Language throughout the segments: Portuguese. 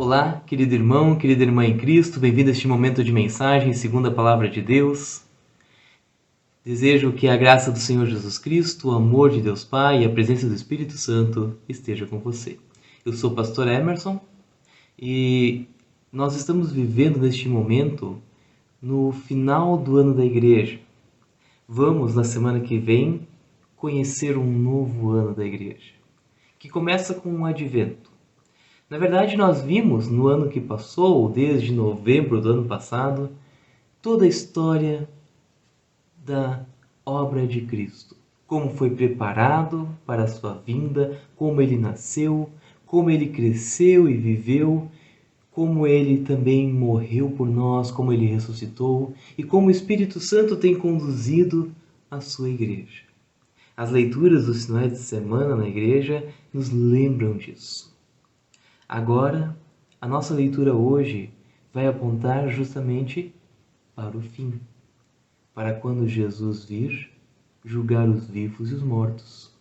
Olá, querido irmão, querida irmã em Cristo, bem-vindo a este momento de mensagem segundo a Palavra de Deus. Desejo que a graça do Senhor Jesus Cristo, o amor de Deus Pai e a presença do Espírito Santo esteja com você. Eu sou o pastor Emerson e nós estamos vivendo neste momento no final do ano da igreja. Vamos, na semana que vem, conhecer um novo ano da igreja, que começa com um advento. Na verdade, nós vimos no ano que passou, desde novembro do ano passado, toda a história da obra de Cristo. Como foi preparado para a sua vinda, como ele nasceu, como ele cresceu e viveu, como ele também morreu por nós, como ele ressuscitou e como o Espírito Santo tem conduzido a sua igreja. As leituras dos finais de semana na igreja nos lembram disso. Agora, a nossa leitura hoje vai apontar justamente para o fim, para quando Jesus vir julgar os vivos e os mortos,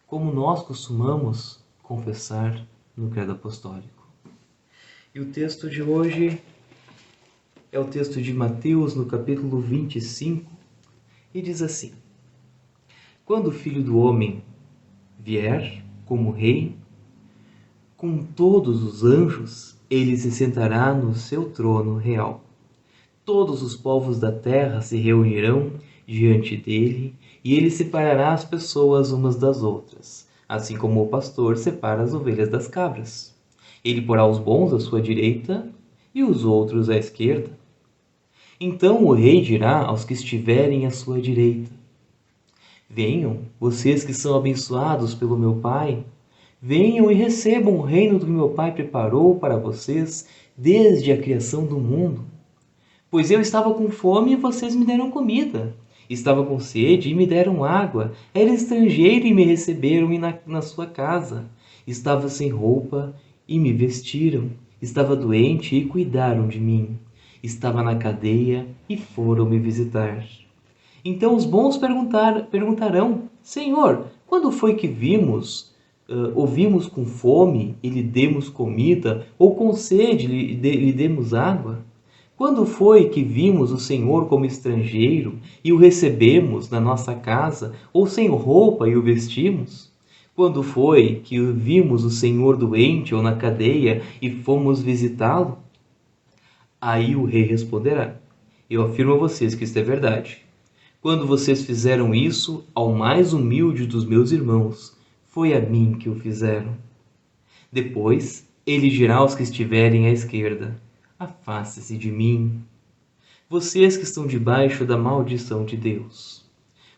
como nós costumamos confessar no Credo Apostólico. E o texto de hoje é o texto de Mateus, no capítulo 25, e diz assim: Quando o Filho do Homem vier como Rei, com todos os anjos, ele se sentará no seu trono real. Todos os povos da terra se reunirão diante dele, e ele separará as pessoas umas das outras, assim como o pastor separa as ovelhas das cabras. Ele porá os bons à sua direita e os outros à esquerda. Então o rei dirá aos que estiverem à sua direita: Venham, vocês que são abençoados pelo meu Pai, venham e recebam o reino que meu Pai preparou para vocês desde a criação do mundo. Pois eu estava com fome e vocês me deram comida. Estava com sede e me deram água. Era estrangeiro e me receberam na sua casa. Estava sem roupa e me vestiram. Estava doente e cuidaram de mim. Estava na cadeia e foram me visitar. Então os bons perguntarão: Senhor, quando foi que ouvimos com fome e lhe demos comida, ou com sede lhe demos água? Quando foi que vimos o Senhor como estrangeiro e o recebemos na nossa casa, ou sem roupa e o vestimos? Quando foi que vimos o Senhor doente ou na cadeia e fomos visitá-lo? Aí o rei responderá: Eu afirmo a vocês que isto é verdade. Quando vocês fizeram isso ao mais humilde dos meus irmãos, foi a mim que o fizeram. Depois ele dirá aos que estiverem à esquerda: Afaste-se de mim, vocês que estão debaixo da maldição de Deus.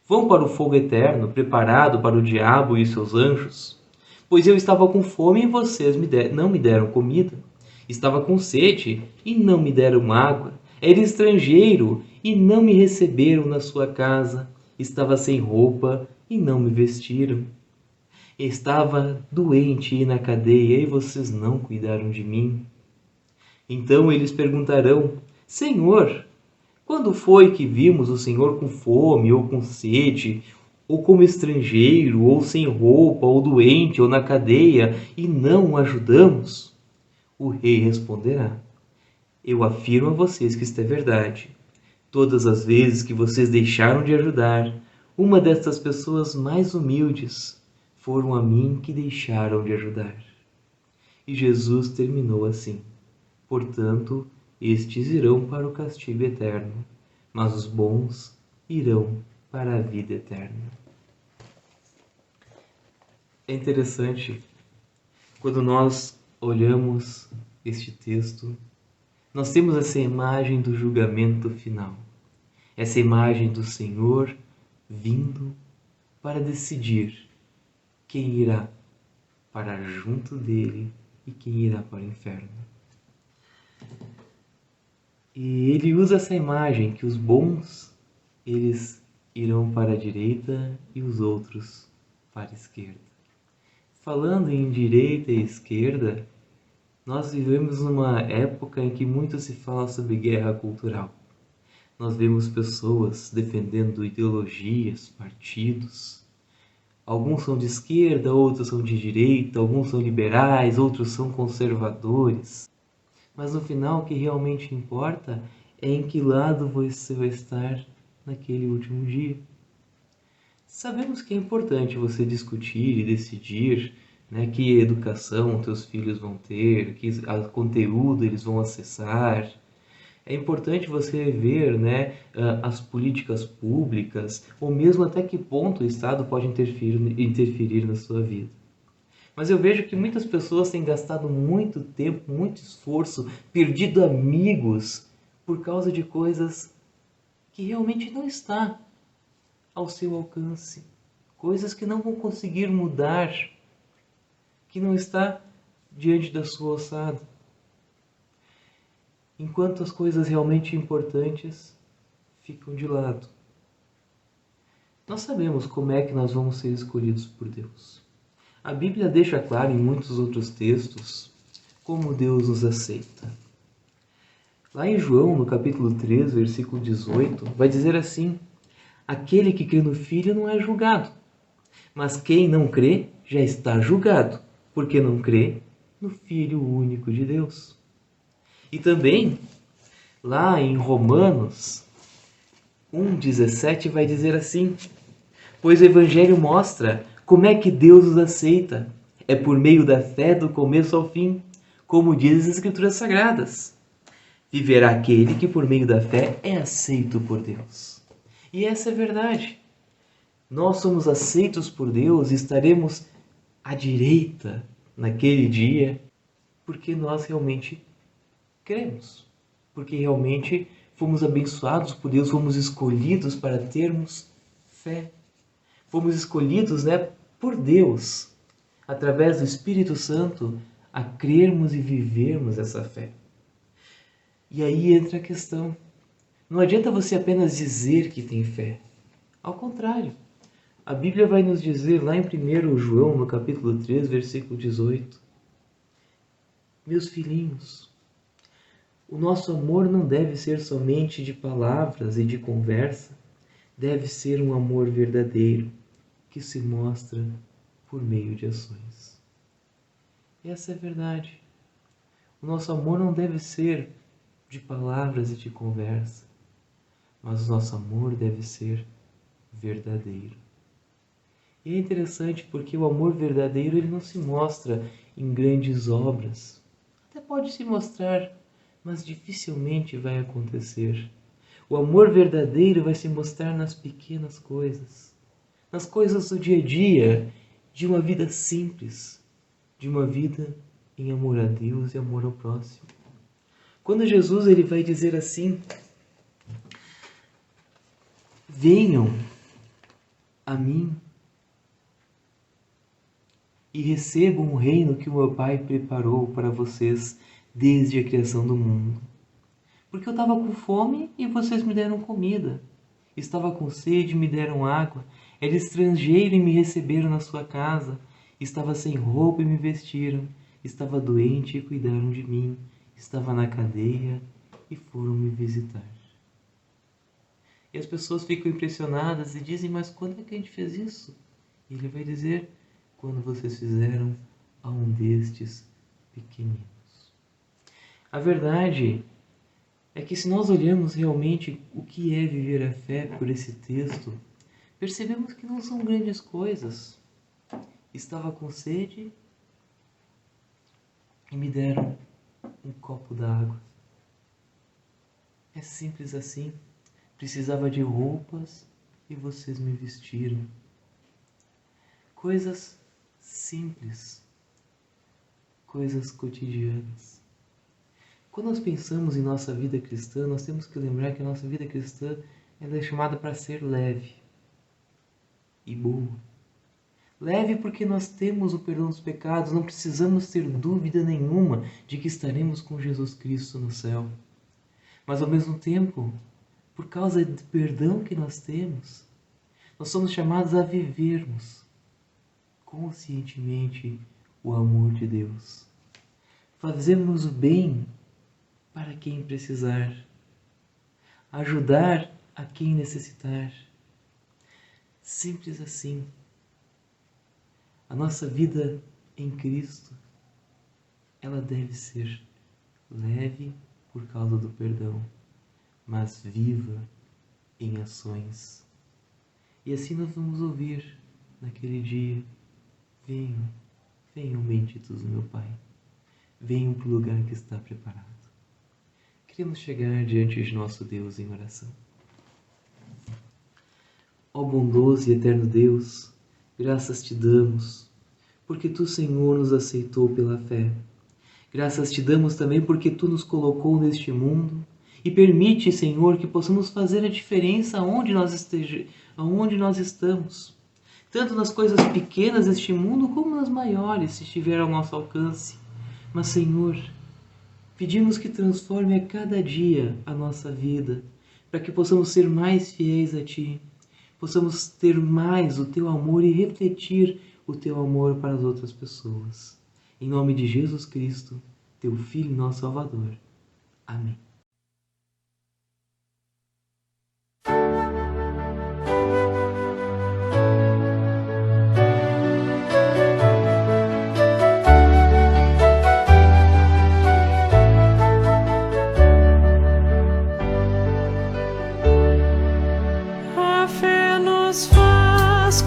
Vão para o fogo eterno, preparado para o diabo e seus anjos. Pois eu estava com fome e vocês não me deram comida. Estava com sede e não me deram água. Era estrangeiro e não me receberam na sua casa. Estava sem roupa e não me vestiram. Estava doente e na cadeia e vocês não cuidaram de mim. Então eles perguntarão: Senhor, quando foi que vimos o Senhor com fome ou com sede, ou como estrangeiro, ou sem roupa, ou doente, ou na cadeia, e não o ajudamos? O rei responderá: Eu afirmo a vocês que isto é verdade. Todas as vezes que vocês deixaram de ajudar uma destas pessoas mais humildes, foram a mim que deixaram de ajudar. E Jesus terminou assim: Portanto, estes irão para o castigo eterno, mas os bons irão para a vida eterna. É interessante, quando nós olhamos este texto, nós temos essa imagem do julgamento final, essa imagem do Senhor vindo para decidir quem irá para junto dele e quem irá para o inferno. E ele usa essa imagem que os bons, eles irão para a direita e os outros para a esquerda. Falando em direita e esquerda, nós vivemos numa época em que muito se fala sobre guerra cultural. Nós vemos pessoas defendendo ideologias, partidos. Alguns são de esquerda, outros são de direita, alguns são liberais, outros são conservadores. Mas no final o que realmente importa é em que lado você vai estar naquele último dia. Sabemos que é importante você discutir e decidir, né, que educação teus filhos vão ter, que conteúdo eles vão acessar. É importante você ver, né, as políticas públicas, ou mesmo até que ponto o Estado pode interferir na sua vida. Mas eu vejo que muitas pessoas têm gastado muito tempo, muito esforço, perdido amigos por causa de coisas que realmente não está ao seu alcance. Coisas que não vão conseguir mudar, que não está diante da sua ossada. Enquanto as coisas realmente importantes ficam de lado. Nós sabemos como é que nós vamos ser escolhidos por Deus. A Bíblia deixa claro em muitos outros textos como Deus nos aceita. Lá em João, no capítulo 3, versículo 18, vai dizer assim: aquele que crê no Filho não é julgado, mas quem não crê já está julgado, porque não crê no Filho único de Deus. E também, lá em Romanos 1,17 vai dizer assim: pois o Evangelho mostra como é que Deus os aceita. É por meio da fé do começo ao fim, como diz as Escrituras Sagradas. Viverá aquele que por meio da fé é aceito por Deus. E essa é a verdade. Nós somos aceitos por Deus e estaremos à direita naquele dia porque nós realmente cremos. Porque realmente fomos abençoados por Deus, fomos escolhidos para termos fé. Fomos escolhidos, né, por Deus, através do Espírito Santo, a crermos e vivermos essa fé. E aí entra a questão. Não adianta você apenas dizer que tem fé. Ao contrário, a Bíblia vai nos dizer lá em 1 João, no capítulo 3, versículo 18: meus filhinhos, o nosso amor não deve ser somente de palavras e de conversa, deve ser um amor verdadeiro, que se mostra por meio de ações. Essa é a verdade. O nosso amor não deve ser de palavras e de conversa, mas o nosso amor deve ser verdadeiro. E é interessante porque o amor verdadeiro ele não se mostra em grandes obras. Até pode se mostrar, mas dificilmente vai acontecer. O amor verdadeiro vai se mostrar nas pequenas coisas, nas coisas do dia a dia, de uma vida simples, de uma vida em amor a Deus e amor ao próximo. Quando Jesus ele vai dizer assim: venham a mim e recebam o reino que o meu Pai preparou para vocês desde a criação do mundo. Porque eu estava com fome e vocês me deram comida. Estava com sede e me deram água. Era estrangeiro e me receberam na sua casa. Estava sem roupa e me vestiram. Estava doente e cuidaram de mim. Estava na cadeia e foram me visitar. E as pessoas ficam impressionadas e dizem: mas quando é que a gente fez isso? E ele vai dizer: quando vocês fizeram a um destes pequeninos. A verdade é que se nós olhamos realmente o que é viver a fé por esse texto, percebemos que não são grandes coisas. Estava com sede e me deram um copo d'água. É simples assim. Precisava de roupas e vocês me vestiram. Coisas simples, coisas cotidianas. Quando nós pensamos em nossa vida cristã, nós temos que lembrar que a nossa vida cristã ela é chamada para ser leve e boa. Leve porque nós temos o perdão dos pecados, não precisamos ter dúvida nenhuma de que estaremos com Jesus Cristo no céu. Mas ao mesmo tempo, por causa do perdão que nós temos, nós somos chamados a vivermos conscientemente o amor de Deus. Fazermos o bem para quem precisar, ajudar a quem necessitar. Simples assim. A nossa vida em Cristo, ela deve ser leve por causa do perdão, mas viva em ações. E assim nós vamos ouvir naquele dia: venham, venham benditos do meu Pai, venham para o lugar que está preparado. Queremos chegar diante de nosso Deus em oração. Ó bondoso e eterno Deus, graças te damos, porque tu, Senhor, nos aceitou pela fé. Graças te damos também porque tu nos colocou neste mundo e permite, Senhor, que possamos fazer a diferença aonde nós estamos. Tanto nas coisas pequenas deste mundo como nas maiores, se estiver ao nosso alcance. Mas, Senhor, pedimos que transforme a cada dia a nossa vida, para que possamos ser mais fiéis a Ti, possamos ter mais o Teu amor e refletir o Teu amor para as outras pessoas. Em nome de Jesus Cristo, Teu Filho e nosso Salvador. Amém. A fé nos faz